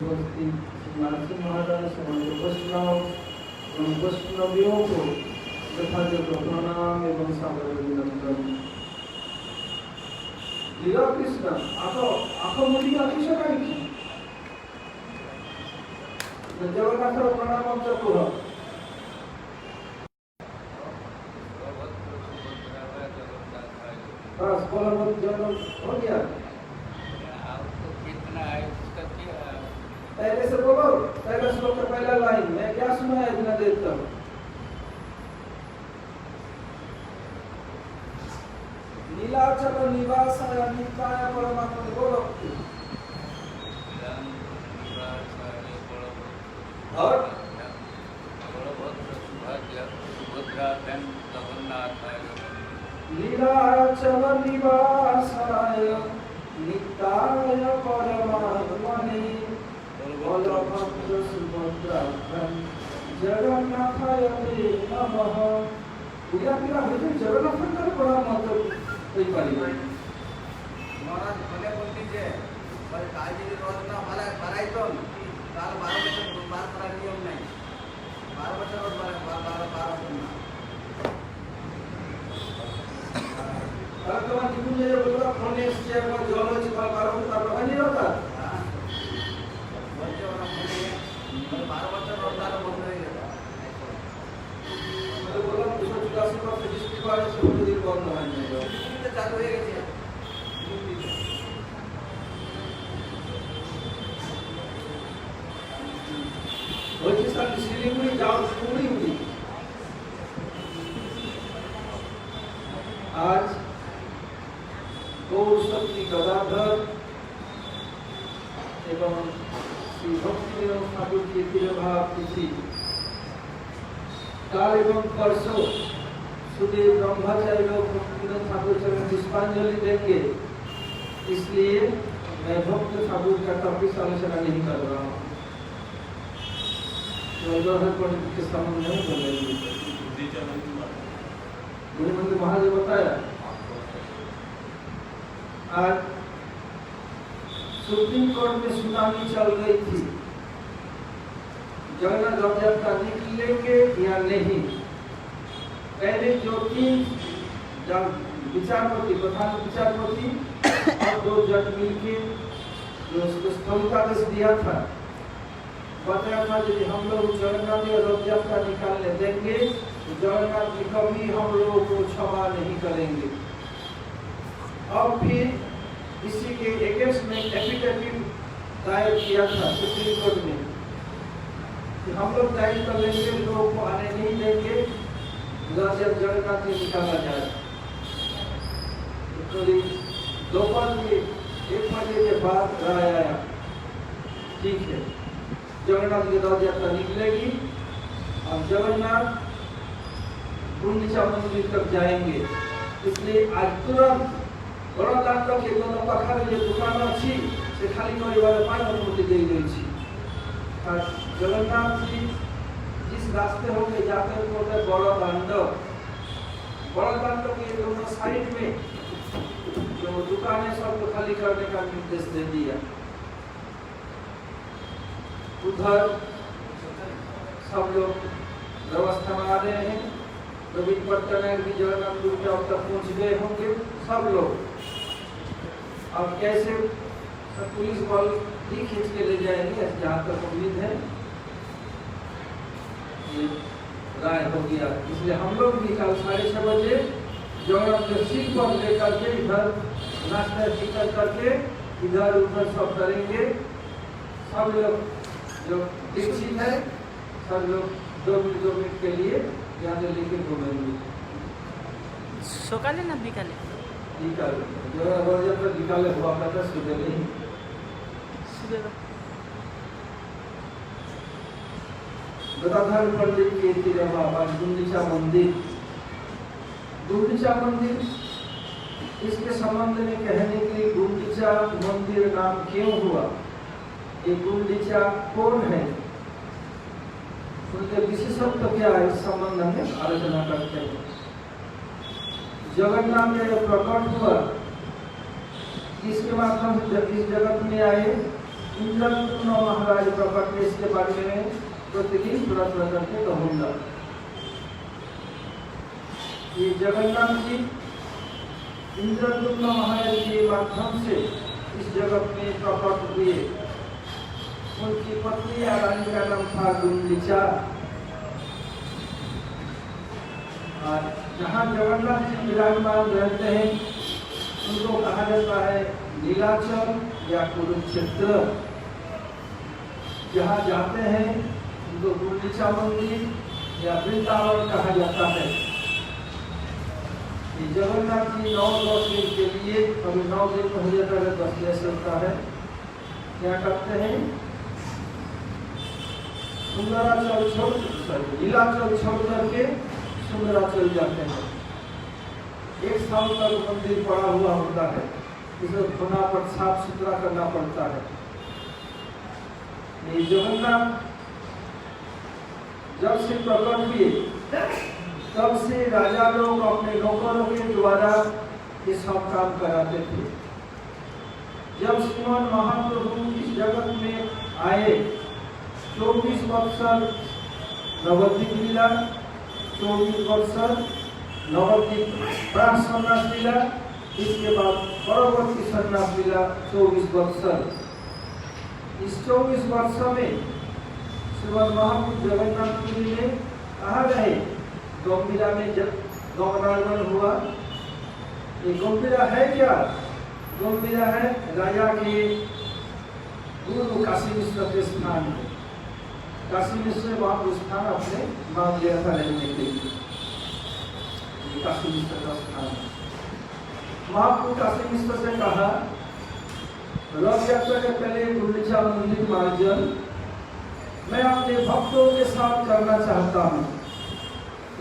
नरसिंह महाराज समस्त वैष्णव एवं वैष्णवियों को यथायोग्य प्रणाम एवं सादर अभिनंदन। लीला कृष्ण आख मुझे आशीष कहीं जगन्नाथ प्रणाम कुह बस बलवंत जन्म हो गया। पहले से बोलो, पहले श्लोक का पहला लाइन मैं क्या सुना है इतना देर तक? नीलाचल निवासाय नित्याय परमात्मा बोलो। और लीलाचल निवासाय नित्याय परमात्मने बलभद्र सुभद्राभ्यां जगन्नाथाय नमः। पूरा पूरा होते जगन्नाथ बड़ा महत्व होई पारिबे। महाराज भले बोलती जे पर काळजी रोज ना मला करायचं काल 12 वर्ष बार करा नियम नाही 12 वर्ष रोज 12 होणार। तुम्हाला तिकडून जे बोलला फोनेस चे जॉलॉजी 12 वर्ष का नाही होता। आज गौर शक्ति गदाधर एवं श्री भक्ति ठाकुर की तिरुभाव तिथि काल एवं परसों सुदेव ब्रह्मचारी लोग ठाकुर चरण पुष्पांजलि देंगे, इसलिए मैं भक्त ठाकुर का टॉपिक आलोचना नहीं कर रहा हूँ। के संबंध नहीं बोलेंगे। गुरु मंदिर महादेव बताया आज सुप्रीम कोर्ट में सुनामी चल रही थी, जगन्नाथ रथ यात्रा निकलेंगे या नहीं। पहले जो तीन विचारपति प्रधान विचारपति और 2 जज मिलके जो उसको स्थगितादेश दिया था, बताया था यदि हम लोग जगन्नाथ रथ यात्रा निकालने देंगे तो जगन्नाथ जी कभी हम लोगों को क्षमा नहीं करेंगे। अब फिर इसी के अगेंस्ट में एफिडेविट दायर किया था सुप्रीम कोर्ट में कि हम लोग दायर कर लेंगे, लोगों को आने नहीं देंगे जब जगन्नाथ जी निकाला जाए। तो दोपहर के 1 बजे के बाद राय आया ठीक है जगन्नाथ की रथ यात्रा निकलेगी और जगन्नाथ गुंडीचा मंदिर तक जाएंगे। इसलिए आज तुरंत बड़ा दांत के दोनों पाखा जो दुकान अच्छी से खाली करे वाले 5 अनुमति दी गई थी। जगन्नाथ जी जिस रास्ते होके जाते हैं बोलते बड़ा दांत के दोनों साइड में जो दुकानें सबको खाली करने का निर्देश दे दिया। उधर सब लोग व्यवस्था में आ रहे हैं। रविंद्र पट्टनायक भी जगन्नाथ गुरु के अब तक पहुंच गए होंगे सब लोग। अब कैसे पुलिस बल ही खींच के ले जाएंगे जहाँ तक उम्मीद है ये राय हो गया। इसलिए हम लोग भी कल 6:30 बजे जगन्नाथ के सीट पर लेकर के इधर नाश्ता टिकट करके इधर उधर सब करेंगे। सब लोग जो दीक्षित है सब लोग 2 मिनट के लिए यहाँ से लेके घूमेंगे। सकाले ना बिकाले? बिकाले जो बिकाले हुआ करता सुबह नहीं सुबह। गदाधर पंडित के तिरुभाव गुंडीचा मंदिर। गुंडीचा मंदिर इसके संबंध में कहने के लिए गुंडीचा मंदिर नाम क्यों हुआ, ये गुंडीचा कौन है, उनके विशेषत्व क्या है, इस संबंध में आलोचना करते हैं। जगन्नाथ में प्रकट हुआ किसके माध्यम से इस जगत में आए, इंद्रद्युम्न महाराज प्रकट में इसके बारे में प्रतिदिन थोड़ा थोड़ा करके कहूँगा। ये जगन्नाथ जी इंद्रद्युम्न महाराज के माध्यम से इस जगत में प्रकट हुए। उनकी पत्नी या रानी का नाम था गुंडीचा। और जहाँ जगन्नाथ जी विराजमान रहते हैं उनको कहा जाता है नीलाचल या कुरुक्षेत्र। जहाँ जाते हैं उनको गुंडीचा मंदिर या वृंदावन कहा जाता है। ये जगन्नाथ जी 9-10 दिन के लिए, कभी 9 दिन हो जाता है, 10 दिन चलता है, क्या करते हैं सुंदराचल छोड़ नीलाचल छोड़ करके सुंदराचल जाते हैं। 1 साल तक मंदिर पड़ा हुआ होता है, इसे धोना पर साफ सुथरा करना पड़ता है। ये जगन्नाथ जब से प्रकट हुए तब से राजा लोग अपने नौकरों के द्वारा ये सब काम कराते थे। जब श्रीमान महाप्रभु इस जगत में आए 24 वर्षर नवद्वीप लीला, 24 वर्षर नवद्वीप प्राण संन्यास लीला, इसके बाद परवर्ती संन्यास लीला 24 वर्षर। इस 24 वर्ष में श्रीमद महाप्रभु जगन्नाथ पुरी में कहाँ रहे? गंभीरा में जब गमनागमन हुआ। ये गंभीरा है क्या? गंभीरा है राजा के गुरु काशी मिश्र के स्थान में। काशी मिश्र वहाँ को स्थान अपने मांग लिया था रहने के लिए। काशी मिश्र का स्थान महाप्रभु काशी मिश्र से कहा रथ यात्रा के पहले गुंडीचा मंदिर मार्जन मैं अपने भक्तों के साथ करना चाहता हूँ।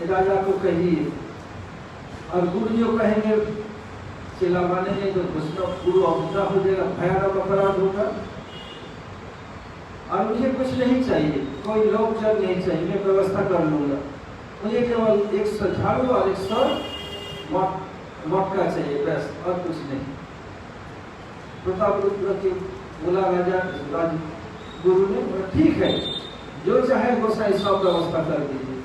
राजा को कहिए। और गुरु जो कहेंगे चेला मानेंगे तो गुरु अवधा हो जाएगा, भयानक अपराध होगा। और मुझे कुछ नहीं चाहिए, कोई लोग जब नहीं चाहिए, मैं व्यवस्था कर लूंगा। मुझे केवल 100 झाड़ू और 100 मटका चाहिए, बस, और कुछ नहीं। प्रताप रुद्र के बोला राजा गुरु ने, ठीक है, जो चाहे गोसाई सब व्यवस्था कर दीजिए।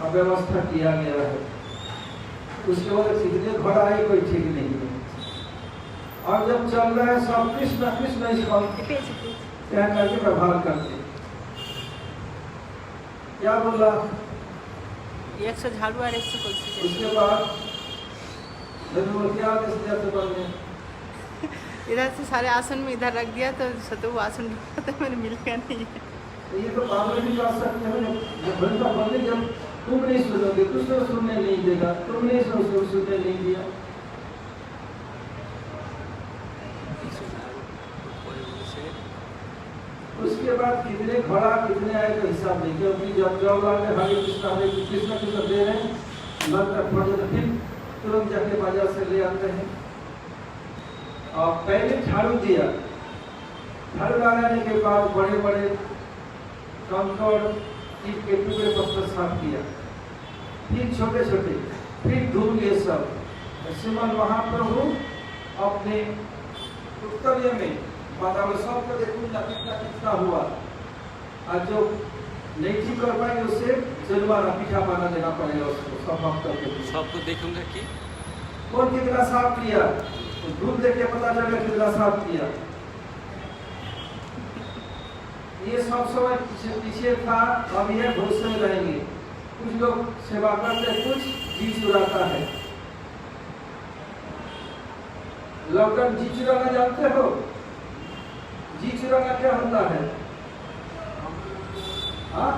अब व्यवस्था किया गया है। उसके बाद कितने घोड़ा है कोई ठीक नहीं है। और जब चल रहा है सब कृष्ण कृष्ण इसको क्या करके व्यवहार करते। क्या बोला? 100 झाड़ू और 100 कुर्सी। उसके बाद क्या आदेश दिया तो बनने इधर से सारे आसन में इधर रख दिया तो सतो वो आसन ढूंढा था, मैंने मिलेगा नहीं है। तो ये तो बात भी कर सकते हैं। जब बनता बनने जब तुम नहीं सुनोगे दूसरे सुनने नहीं देगा, तुम नहीं सुनने नहीं दिया। उसके बाद कितने घोड़ा कितने आए का हिसाब नहीं, क्योंकि जब जब हरे कृष्ण कृष्ण दे रहे हैं फिर तुरंत जाके बाजार से ले आते हैं। और पहले झाड़ू दिया, झाड़ू लगाने के बाद बड़े बड़े कंकड़ ईट के टुकड़े पत्थर साफ किया, फिर छोटे छोटे, फिर धूल ये सब। श्रीमद महाप्रभु अपने उत्तरीय में बादाम सबको देखूंगा कितना हुआ। और जो नहीं ठीक कर पाएंगे उससे जुर्माना पीठा पाना देना पड़ेगा उसको, सब भक्तों के लिए। सबको देखूंगा कि कौन कितना साफ किया, तो धूल देख के पता चलेगा कितना साफ किया। ये सब समय पीछे था, अब ये भविष्य में रहेंगे। कुछ लोग सेवा करते हैं, कुछ जी चुराता है। लॉकडाउन जी चुराना जानते हो? जी चुराना क्या होता है? हाँ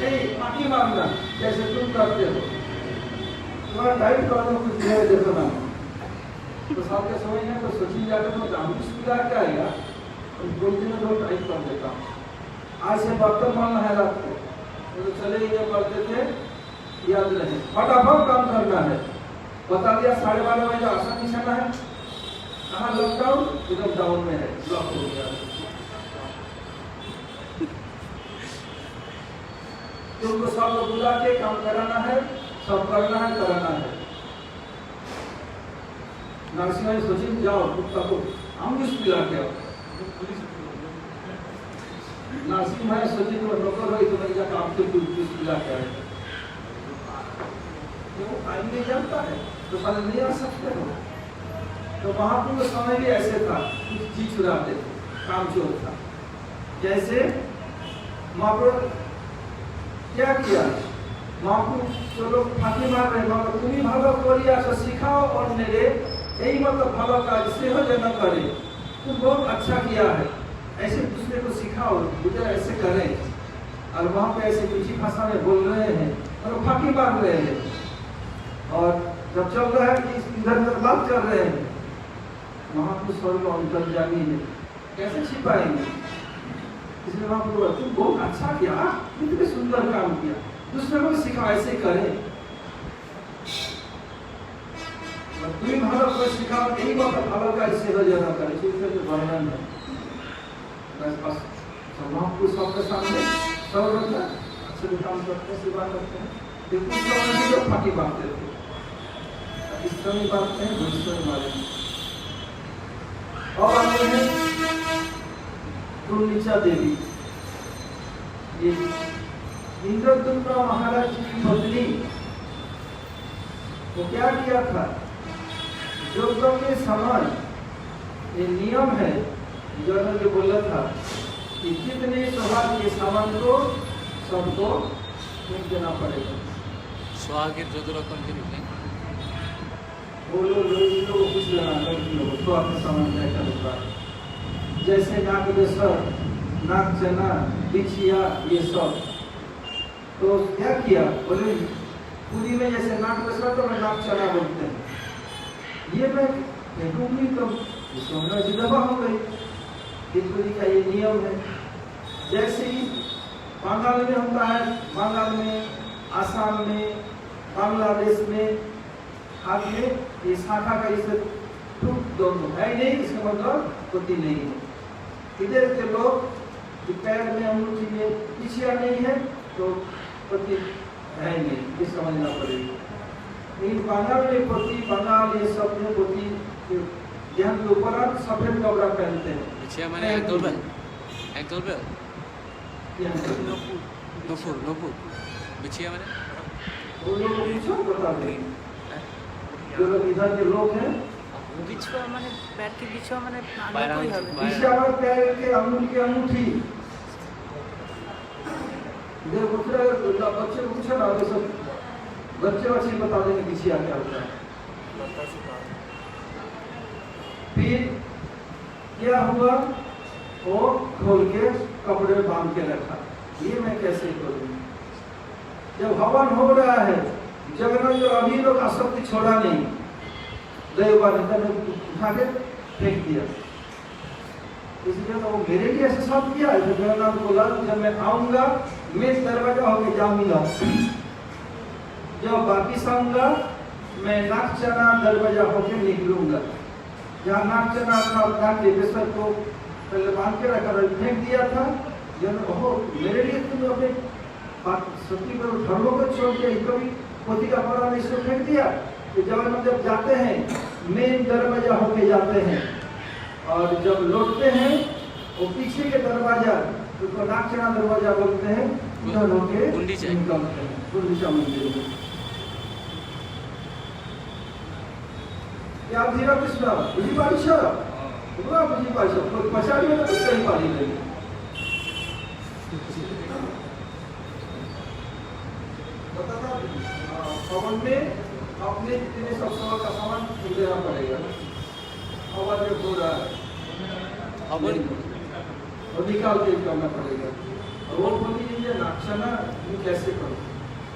नहीं, माफी मांगना जैसे तुम करते हो। तुम्हारा टाइट कर दो कुछ देखो ना, तो सबके समझ में तो सोची जाकर तो जानबूझ सुधार क्या आएगा, दो दिन में दो टाइट कर देता हूँ। आज से बर्तन मानना है रात को, तो चले ये करते थे, याद रहे फटाफट काम करना है। बता दिया 12:30 बजे आसन निशाना है। कहाँ लॉकडाउन? लॉकडाउन में है, लॉक हो गया। तुमको सब बुला के काम कराना है, सब करना है, कराना है। नरसिंह ने सोची जाओ कुत्ता को अमृत पिला के आओ। नरसिंह भाई सोची तो नौकर हो तो नहीं जाकर आपके दूध पिला के आए। वो आदमी नहीं जानता है तो साले नहीं आ सकते हो। तो महाप्रभु का समय भी ऐसे था, कुछ चीज चुराते थे, काम चोर था। जैसे महाप्रभु क्या किया, महाप्रभु चलो फांकी मार रहे, मगर तुम्हें भालो कोरिया से सिखाओ और मेरे यही मतलब भालो का जिससे हो जाए न करे। तुम बहुत अच्छा किया है, ऐसे दूसरे को सिखाओ दूसरे ऐसे करें। और वहाँ पे ऐसे दूसरी भाषा में बोल रहे हैं और फांकी मार रहे हैं। और जब चल रहा है कि इधर उधर बात कर रहे हैं, महाप्रभु स्वर्ग अंतर्यामी है, कैसे छिपाएंगे? इसलिए महाप्रभु तुम बहुत अच्छा किया, कितने सुंदर काम किया, दूसरे को सिखाओ ऐसे करें। तुम भालो को सिखाओ, यही बात भालो का इससे हो जाना करे, इससे तो वर्णन है। बस महाप्रभु सबके सामने सब लोग अच्छे काम करते हैं, सेवा करते हैं। लेकिन कुछ लोग जो फांकी बांधते थे, इस समय बांधते हैं, दूसरे मारे। और आगे है गुंडीचा देवी। ये इंद्रदुम्न महाराज की पत्नी, वो क्या किया था, यज्ञ के समय ये नियम है, जगह जो बोला था कि जितने सौभाग्य के सामान को सबको फेंक देना पड़ेगा। सुहागिर जो कंटिन्यू बोलो लोग कुछ लेना लोग तो अपने सामान क्या होता है। जैसे नाक बेसर, नाक चना, बिछिया, ये सब। तो क्या किया, बोले पूरी में जैसे नाक बेसर तो मैं नाक चना बोलते हैं, ये मैं फेंकूंगी तो सोना जी दबा हो गई। तिरुपति का ये नियम है। जैसे ही बंगाल में होता है, बंगाल में, आसाम में, बांग्लादेश में हाथ में ये शाखा का इसे टूट दोनों है नहीं, इसका मतलब होती नहीं है। इधर के लोग कि पैर में अंगूठी में पिछिया नहीं है तो पति है नहीं, ये समझना पड़ेगा। लेकिन बंगाल में पति, बंगाल ये सब में पति ध्यान के ऊपर सफेद कपड़ा पहनते हैं। पिछिया माने एक डोलबेल नूपुर बिछिया माने वो लोग पूछो बता दें, जो लोग इधर के लोग हैं। बिछुआ माने पैर के बिछुआ माने पैर बिछिया वाला पैर के अंगूठी की अंगूठी। इधर बच्चे को पूछो ना, वो सब बच्चे बता देंगे बिछिया क्या होता है। फिर क्या हुआ, वो खोल के कपड़े में बांध के रखा। ये मैं कैसे करूँ? जब हवन हो रहा है, जगन्नाथ जो अभी लोग आसक्ति छोड़ा नहीं, देवबा ने उठा के फेंक दिया। इसलिए तो वो मेरे लिए ऐसे सब किया है। जगन्नाथ बोला जब मैं आऊंगा मैं दरवाजा होके जाऊंगा, जब वापिस आऊंगा मैं नाक चना दरवाजा होके निकलूंगा। जहाँ नाक चना था, नाक के बेसर को पहले बांध के रखा था, फेंक दिया था। जब ओहो मेरे लिए तुम अपने सती पर धर्मों को छोड़ के कभी पोती का पड़ा में इसको फेंक दिया। तो जब हम जब जाते हैं मेन दरवाजा होके जाते हैं, और जब लौटते हैं वो पीछे के दरवाजा, उसको नाक चना दरवाजा बोलते हैं, उधर होके गुंडीचा निकलते हैं, गुंडीचा मंदिर में। क्या धीरा कृष्ण बुझी पारी छ पूरा बुझी पारी छ, कोई पछाड़ी में तो कहीं पारी नहीं। बताता पवन में अपने जितने सब सामान का सामान देना पड़ेगा। हवन में हो रहा है, हवन और निकाल के करना पड़ेगा। और वो बोली ये नाक्षना कैसे करो,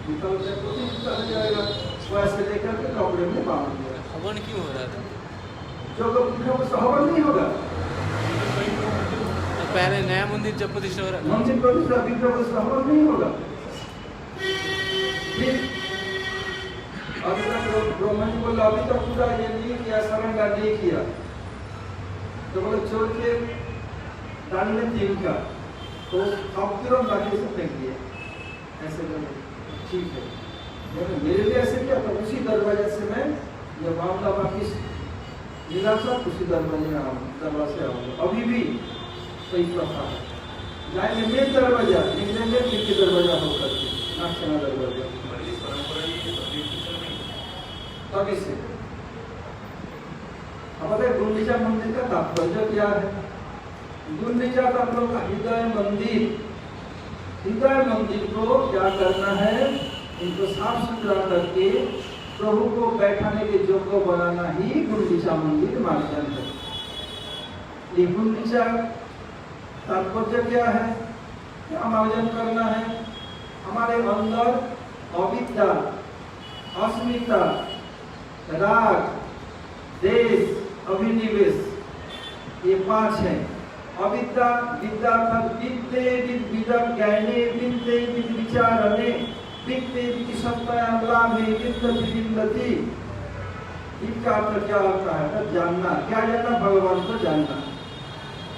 निकाल के तो निकल जाएगा, वो ऐसे लेकर के कपड़े में बांध दिया। हवन क्यों हो रहा था? जो लोग हवन नहीं होगा, तो पहले नया मंदिर जब प्रतिष्ठा हो रहा था, मंदिर प्रतिष्ठा विग्रह प्रतिष्ठा हवन नहीं होगा। फिर अभी तक ब्रह्मा जी बोला अभी तक पूरा ये नहीं किया, सरंगा नहीं किया, तो बोले छोड़ के डालने तीन का, तो अब तुरंत लाके से फेंक दिया। ऐसे बोले ठीक है, मेरे लिए ऐसे किया, तो उसी दरवाजे से मैं जब मामला वापिस निराशा उसी दरवाजे आओगे। अभी भी सही प्रथा है, जाएंगे मेन दरवाजा, निकलेंगे पीछे दरवाजा होकर के, नाक्षणा दरवाजा। तभी से अब अगर गुंडीचा मंदिर का तात्पर्य क्या है? गुंडीचा का हम लोग का हृदय मंदिर, हृदय मंदिर को क्या करना है? इनको साफ सुथरा करके प्रभु को बैठाने के योग्य बनाना ही गुंडीचा मंदिर मार्जन है। ये गुंडीचा तात्पर्य क्या है? क्या मार्जन करना है? हमारे अंदर अविद्या, अस्मिता, राग, देश, अभिनिवेश, ये 5 है। अविद्या विद्या विद्ये विद्या ज्ञाने विद्ये विद विचारणे विद्ये विद सत्यालाभे विद्यति विन्दति। इसका अर्थ क्या होता है? तो जानना। क्या जानना? भगवान को जानना।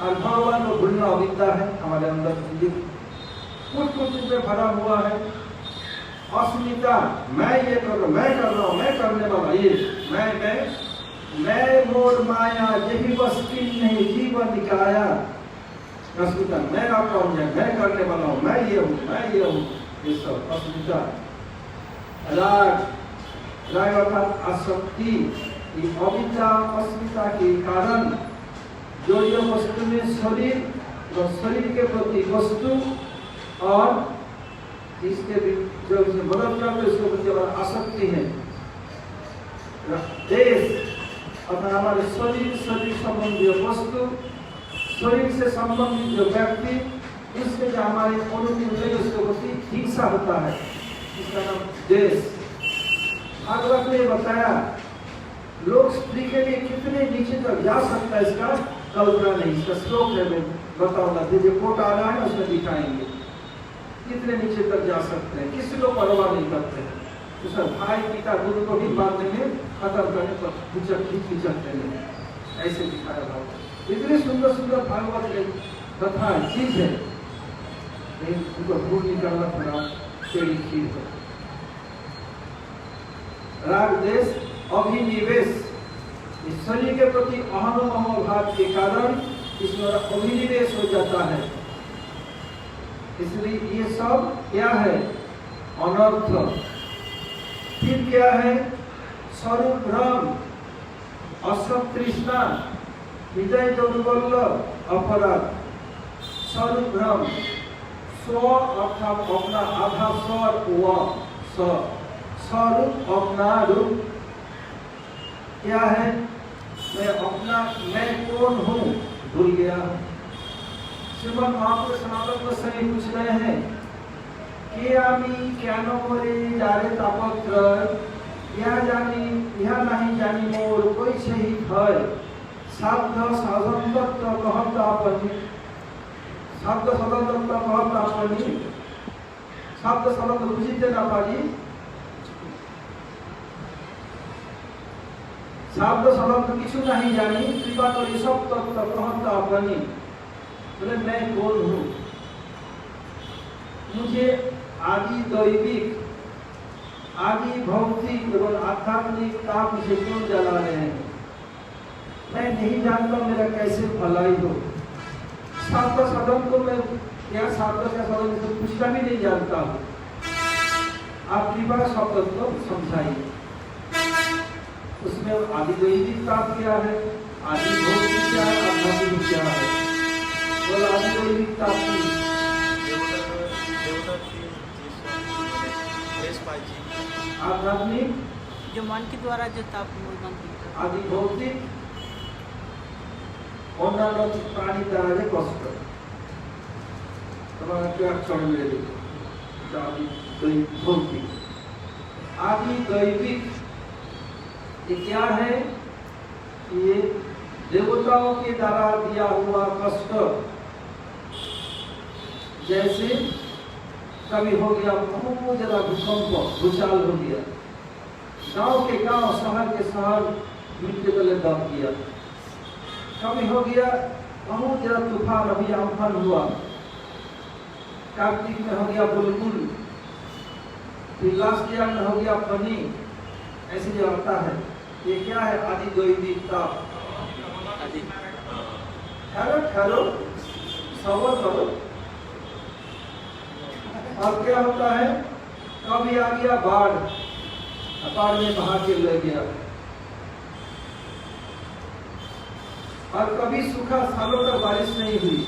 और भगवान को भूलना अविद्या है हमारे अंदर, कुछ में भरा हुआ है। अस्मिता, मैं ये कर रहा हूँ, मैं कर रहा हूँ, मैं करने वाला, ये मैं मोर माया यही वस्तु नहीं जीवन निकाया। अस्मिता, मैं आपका हूँ, मैं करने वाला हूँ, मैं ये हूँ, मैं ये हूँ, ये सब अस्मिता। राग, राग अर्थात आसक्ति। ये अविद्या अस्मिता के कारण जो ये वस्तु में शरीर और शरीर के प्रति वस्तु और इसके भी जो मदद करते उसके प्रति आसक्ति है। देश अर्थात हमारे शरीर संबंधी वस्तु, शरीर से संबंधित जो व्यक्ति, इसके जो हमारे अनुकूल है उसके प्रति हिंसा होता है, इसका नाम देश। भागवत ने बताया लोग स्त्री के लिए कितने नीचे तक जा सकता है, इसका कल्पना नहीं। इसका श्लोक है, मैं बताऊंगा, जो कोट आ रहा है उसमें दिखाएंगे कितने नीचे तक जा सकते हैं। किसी को परवाह नहीं करते हैं। तो सर भाई पिता गुरु को भी बात में खत्म करने पर खिंचते हैं, ऐसे दिखाया भागवत। इतनी सुंदर सुंदर भागवत कथा चीज है, उनको भूल निकालना थोड़ा टेढ़ी चीज है। राग, देश, अभिनिवेश, इस शरीर के प्रति अहम भाव के कारण इसमें अभिनिवेश हो जाता है। इसलिए ये सब क्या है? अनर्थ। फिर क्या है? स्वरूप भ्रम, असत तृष्णा, हृदय दौर्बल्य, अपराध। स्वरूप भ्रम, स्व अर्थात अपना, आधा स्व, स्वरूप अपना रूप क्या है? मैं अपना, मैं कौन हूँ भूल गया। श्रीमद् महापुरुष सनातन गोस्वामी पूछ रहे हैं कि आमी केन मोरे जारे तापत्र, यह नहीं जानी मोर कोई सही भय। शब्द साधन तत्व कहत आपनी, शब्द साधन तत्व कहत आपनी, शब्द साधन बुझीते ना पारी, शब्द साधन किछु नहीं जानी, कृपा करी सब तत्व कहत आपनी। बोले मैं कौन हूँ? मुझे आदि दैविक, आदि भौतिक और आध्यात्मिक ताप से क्यों जला रहे हैं? मैं नहीं जानता मेरा कैसे भलाई हो। शब्द साधन को मैं क्या शब्द का साधन तो कुछ का भी नहीं जानता हूँ। आप कृपा शब्द को समझाइए। उसमें आदि दैविक ताप क्या है, आदि भौतिक क्या है, आध्यात्मिक क्या है? बोला आदि दैविक ताप आध्यात्मिक जो मन के द्वारा जो ताप आदि भौतिक अन्य प्राणी द्वारा जो कष्ट आदि भौतिक। आदि दैविक ये क्या है? ये देवताओं के द्वारा दिया हुआ कष्ट। जैसे कभी हो गया बहुत ज्यादा भूकंप, भूचाल हो गया, गांव के गांव, शहर के शहर मिट्टी तले दब गया। कभी हो गया बहुत ज्यादा तूफान, अभी अम्फन हुआ, कार्तिक में हो गया बुलबुल, फिर लास्ट ईयर में हो गया फनी, ऐसे जो आता है। ये क्या है? आदि दैविक ताप। ठहरो ठहरो, सबर करो। और क्या होता है, कभी आ गया बाढ़, बाढ़ में बहा के ले गया, और कभी सूखा, सालों तक बारिश नहीं हुई।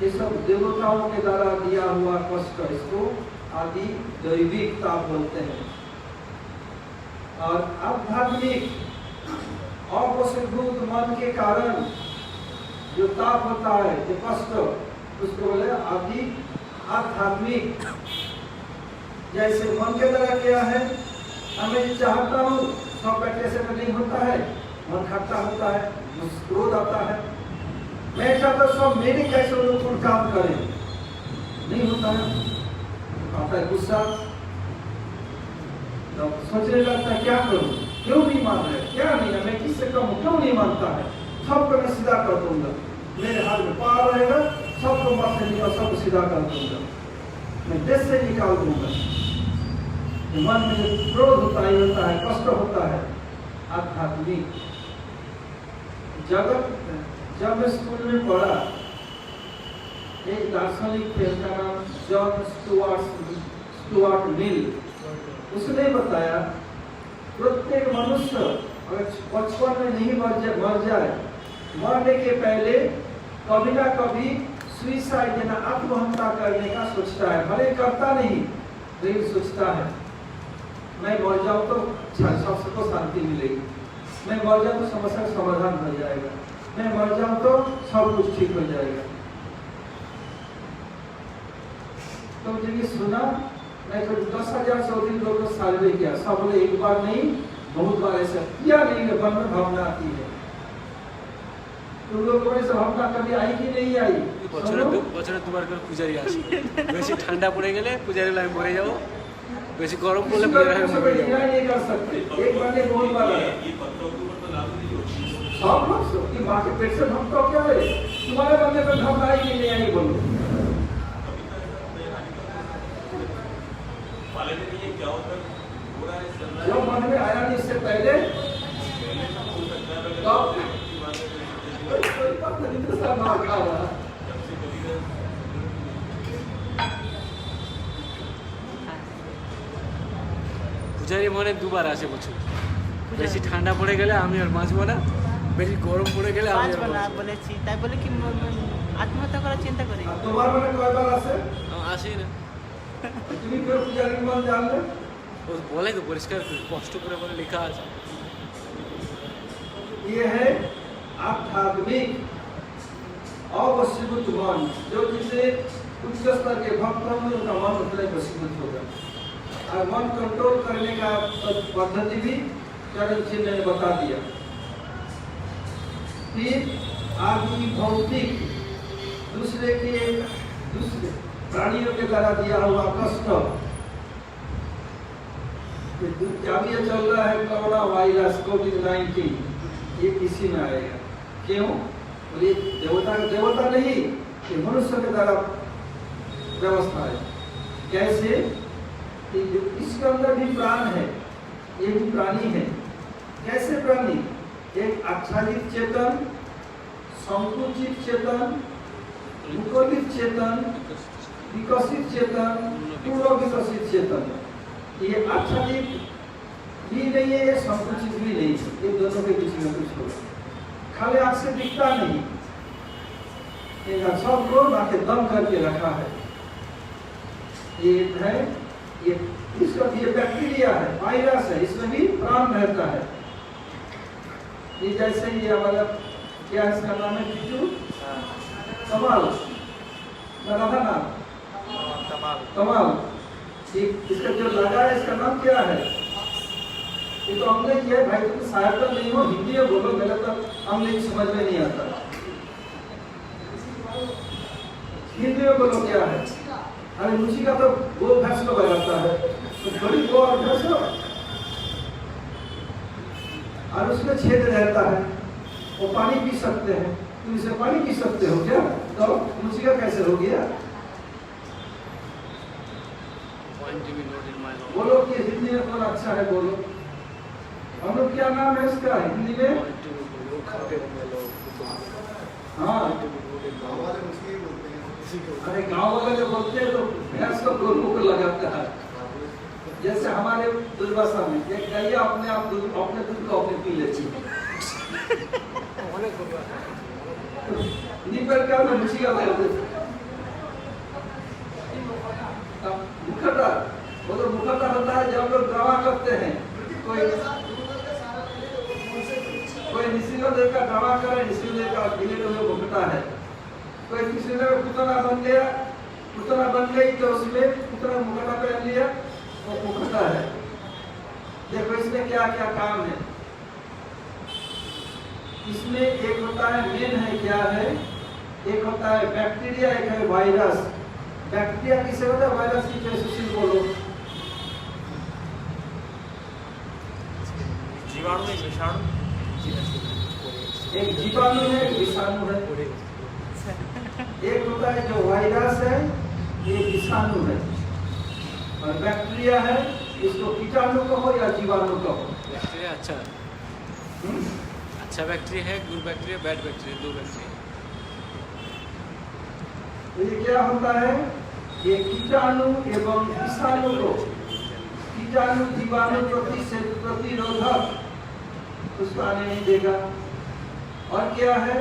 ये सब देवताओं के द्वारा दिया हुआ कष्ट, इसको आदि दैविक ताप बोलते हैं। और आध्यात्मिक अवशुद्ध मन के कारण जो ताप होता है, जो कष्ट, उसको बोले आदि आध्यात्मिक। जैसे मन के द्वारा क्या है, हमें जो चाहता हूँ सब बैठे से नहीं होता है, मन खट्टा होता है, क्रोध आता है। मैं चाहता हूँ सब मेरे कैसे अनुकूल काम करें, नहीं होता है, आता है गुस्सा, तो सोचने लगता है क्या करूं, क्यों नहीं मान रहे, क्या नहीं है, मैं किससे कम हूं, क्यों नहीं मानता है, सबको मैं सीधा कर दूंगा, मेरे हाथ में पावर रहेगा, सबको मत से निकाल, सबको सीधा कर दूंगा, मैं देश से निकाल दूंगा। मन में जो क्रोध होता है, कष्ट होता है, आध्यात्मिक जगत। जब मैं स्कूल में पढ़ा, एक दार्शनिक थे, उसका नाम जॉन स्टुअर्ट मिल, उसने बताया प्रत्येक मनुष्य अगर बचपन में नहीं मर जाए, मरने के पहले कभी ना कभी सुसाइड यानी आत्महत्या करने का सोचता है। भले करता नहीं, लेकिन सोचता है मैं मर जाऊं तो सबको शांति मिलेगी, मैं मर जाऊं तो समस्या का समाधान हो जाएगा, मैं मर जाऊं तो सब कुछ ठीक हो जाएगा। तो जब ये सुना, मैं तो 10,000 से अधिक लोगों को सर्वे किया, सब बोले एक बार नहीं बहुत बार ऐसा किया, नहीं मन में भावना आती है। तुम लोगों को ऐसा भावना कभी आई कि नहीं आई? বছরে দুবার করে পূজারি আসে, বেশি ঠান্ডা পড়ে গেলে পূজারি আমি মরে যাবো, বেশি গরম পড়লে পূজারি আমি মরে যাবো। नहीं कर सकते, एक बार नहीं बहुत बार आया। सब लोग की माँ के पेट से हम तो क्या है, तुम्हारे बंदे पर भावना आई कि नहीं आई बोलो। जब मन में आया नहीं इससे पहले, পূজারি মনে দুবার আসে বছর, বেশি ঠান্ডা পড়ে গেলে আমি আর বাঁচবো না, বেশি গরম পড়ে গেলে আমি আর বাঁচবো না বাঁচবো না। বলেছি, তাই বলে কি আত্মহত্যা করার চিন্তা করি? তোমার মনে কয়বার আছে? আসি না, তুমি কেউ পূজারী মন জানলে? ও বলে তো পরিষ্কার কষ্ট করে বলে লেখা আছে। ये है आध्यात्मिक अवशीभूत मन, जो जिसे उच्च स्तर के भक्त होंगे उनका मन उतना वशीभूत होगा। और मन कंट्रोल करने का पद्धति भी चरण चिन्ह ने बता दिया। फिर आदि भौतिक दूसरे प्राणियों के द्वारा दिया हुआ कष्ट, अभी ये चल रहा है कोरोना वायरस कोविड-19, ये किसी में आएगा। क्यों? ये देवता नहीं, ये मनुष्य के द्वारा व्यवस्था है। कैसे? इसके अंदर भी प्राण है, ये भी प्राणी है। कैसे प्राणी? एक आच्छादित चेतन, संकुचित चेतन, मुकुलित चेतन, विकसित चेतन, पूर्व विकसित चेतन। ये आच्छादित भी नहीं है, ये संकुचित भी नहीं है, ये दोनों के बीच में कुछ होगा। खाली आँख से दिखता नहीं, सबको नाके दम करके रखा है। ये है, ये इसका ये बैक्टीरिया है, वायरस है, इसमें भी प्राण रहता है। ये जैसे ये हमारा क्या इसका नाम है, बिट्टू कमाल, राधा नाम कमाल, इसका जो लगा है इसका नाम क्या है? ये तो अंग्रेजी है भाई, तुम सहायता नहीं हो, हिंदी में बोलो, मेरा तो अंग्रेजी समझ में नहीं आता। हिंदी में बोलो क्या है? अरे मुझी का तो गो भैंस को बजाता है, तो बड़ी गो और भैंस हो, और उसमें छेद रहता है, वो पानी पी सकते हैं, तुम इसे पानी पी सकते हो क्या? तो मुझी का कैसे हो गया? बोलो कि हिंदी में कौन अच्छा है, बोलो। हम लोग क्या नाम है इसका हिंदी में? हाँ अरे गाँव वाले जो बोलते हैं तो भैंस को गोरू को लगाता है। जैसे हमारे दुर्वासा में एक गैया अपने आप अपने दूध को अपने पी लेती है। निपर का मैं मुझी का मुखटा वो तो मुखटा होता है जब लोग ड्रामा करते हैं। कोई निशिदेव का ड्रामा करे, निशिदेव का विलेन में मुखटा है। कोई किसी ने पुतला बन गया, पुतला बन गई तो उसमें पुतला मुखटा पहन लिया, वो मुखटा है। देखो इसमें क्या क्या काम है। इसमें एक होता है मेन है क्या है, एक होता है बैक्टीरिया, एक है वायरस। बैक्टीरिया किसे होता है, वायरस की कैसे बोलो। जीवाणु में विषाणु, एक जीवाणु है, एक विषाणु है। एक होता है जो वायरस है, ये विषाणु है। और बैक्टीरिया है, इसको कीटाणु कहो या जीवाणु कहो। बैक्टीरिया अच्छा अच्छा बैक्टीरिया है, गुड बैक्टीरिया, बैड बैक्टीरिया, दो बैक्टीरिया। तो ये क्या होता है, ये कीटाणु एवं विषाणु को, कीटाणु जीवाणु प्रतिरोधक उसको आने नहीं देगा। और क्या है,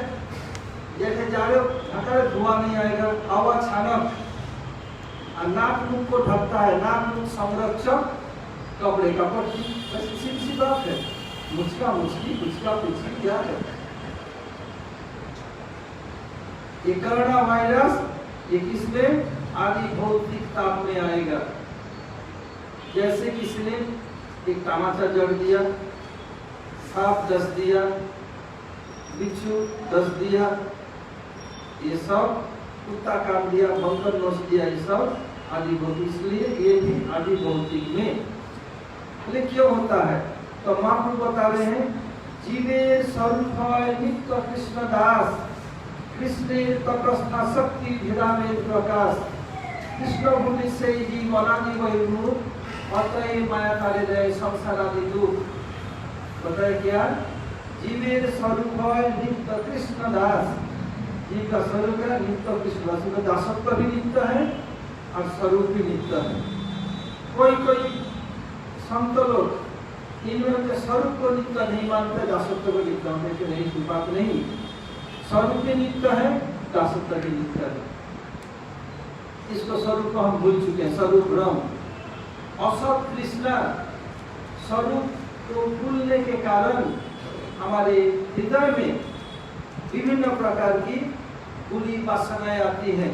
जैसे जाड़े हटाए धुआं नहीं आएगा, हवा छानक, नाक मुख को ढकता है, नाक मुख संरक्षक कपड़े का पट्टी। बस इसी बात है। मुझका मुझकी कुछका कुछकी क्या है। ये कोरोना वायरस ये किसमें आदि भौतिक ताप में आएगा। जैसे किसी ने एक तमाचा जड़ दिया, सांप डस दिया, बिच्छू डस दिया, ये सब कुत्ता काट दिया, बंकर नोच दिया, ये सब आदि भौतिक। इसलिए ये भी आदि भौतिक में लेकिन क्यों होता है, तो महाप्रभु बता रहे हैं, जीवे स्वरूप नित्य कृष्ण दास, कृष्ण तटस्था शक्ति भेदामेद प्रकाश, कृष्ण भूमि से ही मनादि वही अतः माया कार्य दय संसार आदि दुख। बताए क्या, जीवेर स्वरूप नित्य कृष्ण दास, जीव का स्वरूप है नित्य कृष्ण दास। में दासत्व भी नित्य है और स्वरूप भी नित्य है। कोई संत लोग इनमें के स्वरूप को नित्य नहीं मानते, दासत्व को नित्य मानते। नहीं, की बात नहीं। स्वरूप भी नित्य है, दासत्व भी नित्य है। इसको स्वरूप को हम भूल चुके हैं। स्वरूप ब्रह्म, असत कृष्णा, स्वरूप को भूलने के कारण हमारे हृदय में विभिन्न प्रकार की बुरी वासनाएं आती हैं।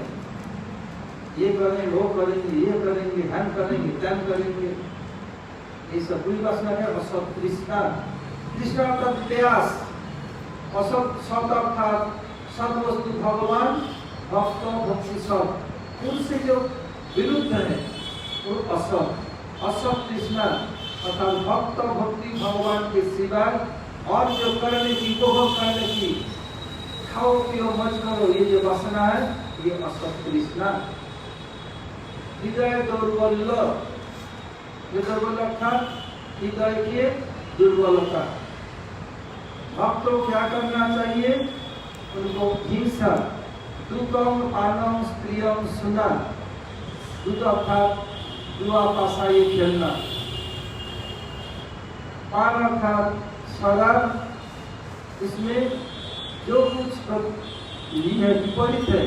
ये करेंगे, वो करेंगे, ये करेंगे, हम करेंगे, तम करेंगे। ये सब बुरी वासना है। असत कृष्णा, कृष्णा अर्थात प्यास, असत सत अर्थात सत वस्तु भगवान, भक्त भक्ति सब, उनसे जो विरुद्ध है वो असत। असत कृष्णा अर्थात भक्त भक्ति भगवान के सिवाय और जो करने की, उपभोग करने की, खाओ पियो मज करो, ये जो वासना है ये असत कृष्णा। हृदय दुर्बल, जो दुर्बलता हृदय के दुर्बलता। भक्तों क्या करना चाहिए, उनको हिंसा, दुखम पानम स्त्रियम सुना, दुख अर्थात दुआ पासा ये खेलना, पान अर्थात शराब, इसमें जो कुछ विपरीत है,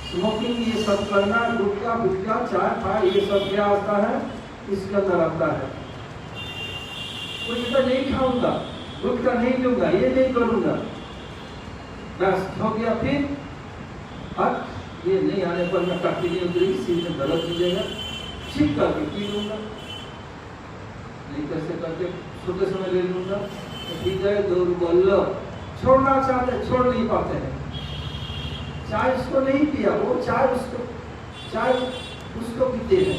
स्मोकिंग ये सब करना, गुटखा गुटखा चाय पाय ये सब क्या आता है, इसके अंदर आता है। कुछ तो नहीं खाऊंगा, गुटखा नहीं लूंगा, ये नहीं करूंगा, बस हो गया। फिर अब ये नहीं आने पर मैं टट्टी नहीं उतरेगी, सीधे गलत दीजिएगा, ठीक करके पी लूंगा, नहीं कैसे करके छोटे समय ले लूंगा। हृदय दुर्बल, छोड़ना चाहते छोड़ नहीं पाते हैं। चाय उसको नहीं पिया, वो चाय उसको पीते हैं,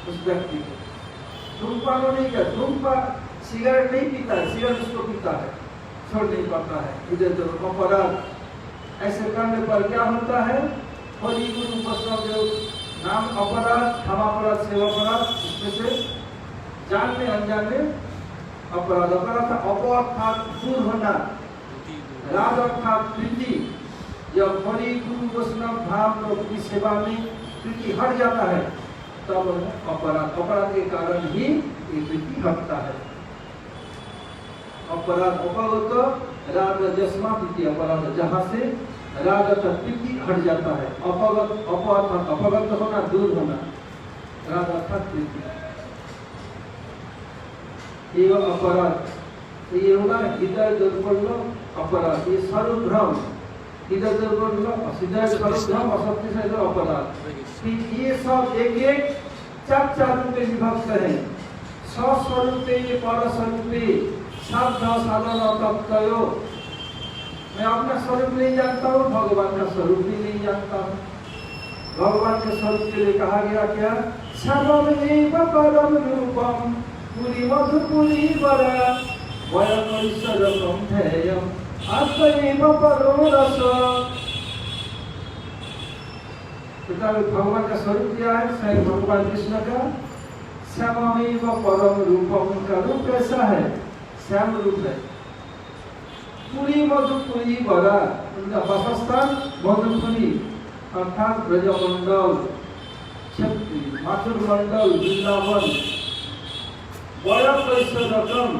उस व्यक्ति को। धूमपान नहीं किया, धूमपान सिगरेट नहीं पीता है, सिगरेट उसको पीता है, छोड़ नहीं पाता है। हृदय दुर्बल अपराध, ऐसे करने पर क्या होता है, हरि गुरु वैष्णव नाम अपराध, क्षमापराध, सेवापराध, इसमें से जान में अनजान में अपराध। अपराध अर्थात दूर होना, राग अर्थात प्रीति, जब बड़ी गुरु वैष्णव धाम लोग की सेवा में प्रीति हट जाता है तब अपराध अपराध के कारण ही ये प्रीति हटता है। अपराध अपगत राग जस्मा प्रीति अपराध, जहाँ से राग तथा प्रीति हट जाता है। अपगत अपगत होना दूर होना, राग अर्थात प्रीति एवं अपराध ये होगा हृदय दुर्बल अपराध, ये सर्वभ्रम हृदय दुर्बल हृदय सर्वभ्रम असत्य से अपराध। ये सब एक एक चार रूप में विभक्त है। स्वस्वरूपे पर स्वरूपे शब्द साधन तत्वयो, मैं अपना स्वरूप नहीं जानता हूँ, भगवान का स्वरूप भी नहीं जानता हूँ। भगवान के स्वरूप के लिए कहा गया क्या? सर्वमेव परम रूपम पुरी मधुपुरी वरा वयमैश्वर्यं ध्येयम् आत्मैव परो रस। भगवान का स्वरूप क्या है? स्वयं भगवान कृष्ण का श्याममेव परम रूपम, उनका रूप कैसा है? श्याम रूप है। पुरी मधुपुरी वरा, उनका वासस्थान मधुपुरी अर्थात ब्रजमंडल क्षत्रि माथुर मंडल वृंदावन। वयमैश्वर्यं,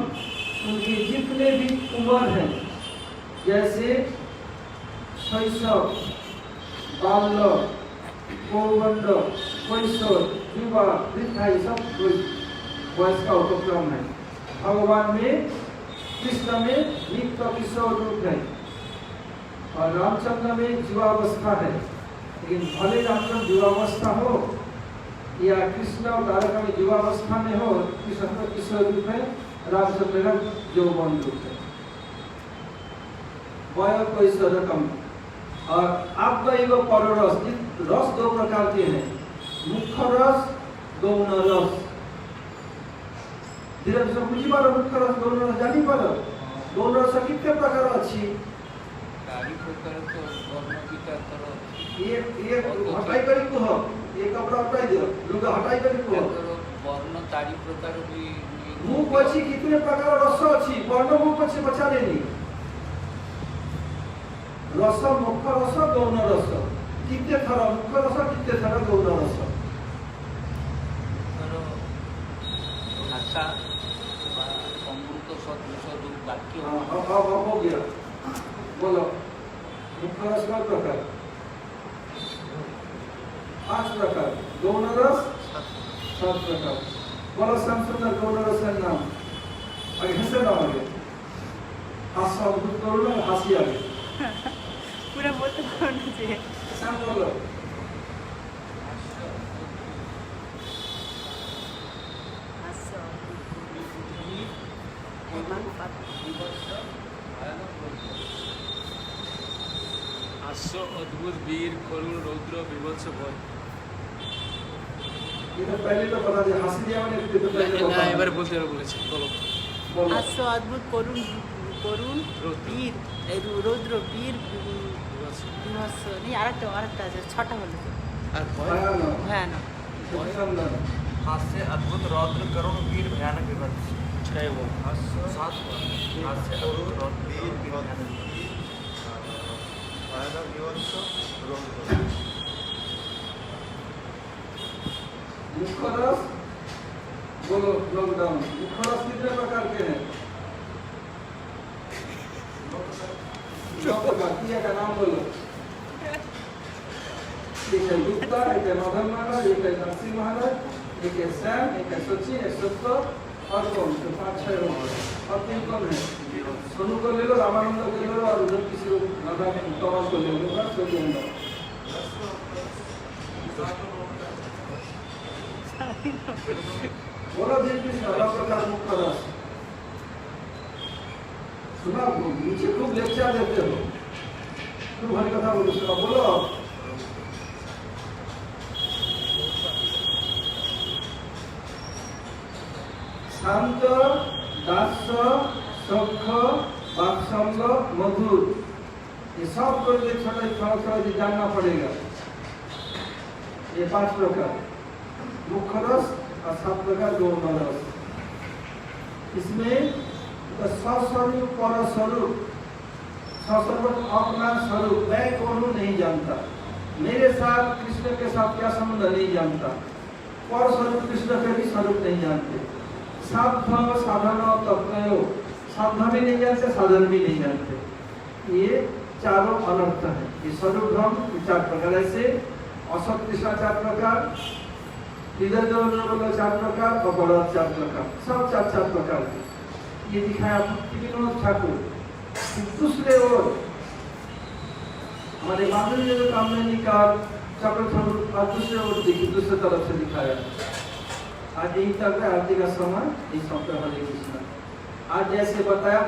उनके जितने भी उम्र हैं, जैसे शैशव, बाल्य, पौगंड, कैशोर, युवा, वृद्धा, ये सब वयस का उपक्रम है। भगवान में कृष्ण में नित्य किशोर रूप है और रामचंद्र में युवावस्था है। लेकिन भले रामचंद्र युवावस्था हो या कृष्ण और द्वारका में युवावस्था में हो, कृष्ण का किशोर रूप है, रामचंद्र का यौवन रूप है। वयमैश्वर्यं और आत्मैव परो रस, रस दो प्रकार के हैं, मुख्य रस, गौण रस। धीरे धीरे बुझी पार मुख्य रस गौण रस जानी पार। गौण रस कितने प्रकार अच्छी ये हटाई करी को ये कपड़ा हटाई दियो, लुगा हटाई करी को वर्ण तारी प्रकार भी मुख अच्छी कितने प्रकार रस अच्छी वर्ण मुख अच्छी बचा लेनी। रस मुख्य रस गौण रस कितने थर मुख्य रस कितने थर गौण रस। भाषा अमृत सदृश वाक्य हो गया। बोलो मुख्य रस का प्रकार 5 प्रकार, गौण रस 7 प्रकार। बोलो संसुंदर गौण रस का नाम आगे हंसे नाम आगे हास्य अद्भुत करो ना, हंसी आगे पूरा बोलते होना चाहिए। शाम बोलो हास्य अद्भुत वीर करुण रौद्र विभत्स भय। ये तो पहले तो बता दिया, हंसी दिया मैंने तो पहले ना बता এবারে বলতে বলেছি বলো। बोलो हास्य अद्भुत करुण करुण वीर रौद्र वीर विभत्स नहीं आरेकटा আছে, 6টা হলো তো। আর ভয় भयानक भयानक संदन हास्य अद्भुत रौद्र करुण वीर भयानक विभत्स। 6 वो हास्य अद्भुत रौद्र वीर भयानक मुख्य रस बोलो लॉकडाउन। मुख्य रस कितने प्रकार के हैं? 9 प्रकार। किया का नाम बोलो। एक है गुप्ता, एक है मदन महाराज, एक है नरसिंह महाराज, एक है श्याम, एक है सचिन, एक सत्य और कौन तो 5-6 लोग और 3 कौन है? सोनू को ले लो, रामानंद को ले लो और उधर किसी को राधा के तमाम को ले लो, बस हो जाएगा। बोलो जी कृष्ण अलग प्रकार मुख्य रस सुना, नीचे खूब लेक्चर देते हो, खूब हरी कथा बोलो, सुना बोलो। शांत, दास्य, सख, वात्सल्य, मधुर, ये सब को छोटा जानना पड़ेगा। ये 5 प्रकार मुख्य रस और 7 प्रकार गौण रस। इसमें स्वस्वरूप पर स्वरूप, सर्वप्रथम अपना स्वरूप मैं कौन हूँ नहीं जानता, मेरे साथ कृष्ण के साथ क्या संबंध नहीं जानता, और स्वरूप कृष्ण के भी स्वरूप नहीं जानते, साध्य साधन तत्व, साधन भी नहीं जानते, साधन भी नहीं जानते। ये चारों अनर्थ है। ये स्वरूप भ्रम चार प्रकार, ऐसे असत कृष्णा चार प्रकार, इधर जो चार प्रकार, अपराध चार प्रकार, सब चार चार प्रकार ये दिखाया विनोद ठाकुर। दूसरे ओर हमारे माननीय जो कामयानी का चक्र ठाकुर और दूसरे ओर देखिए, दूसरे तरफ से दिखाया। आज यही तक है आरती का समय, इस समय हरे कृष्ण। आज जैसे बताया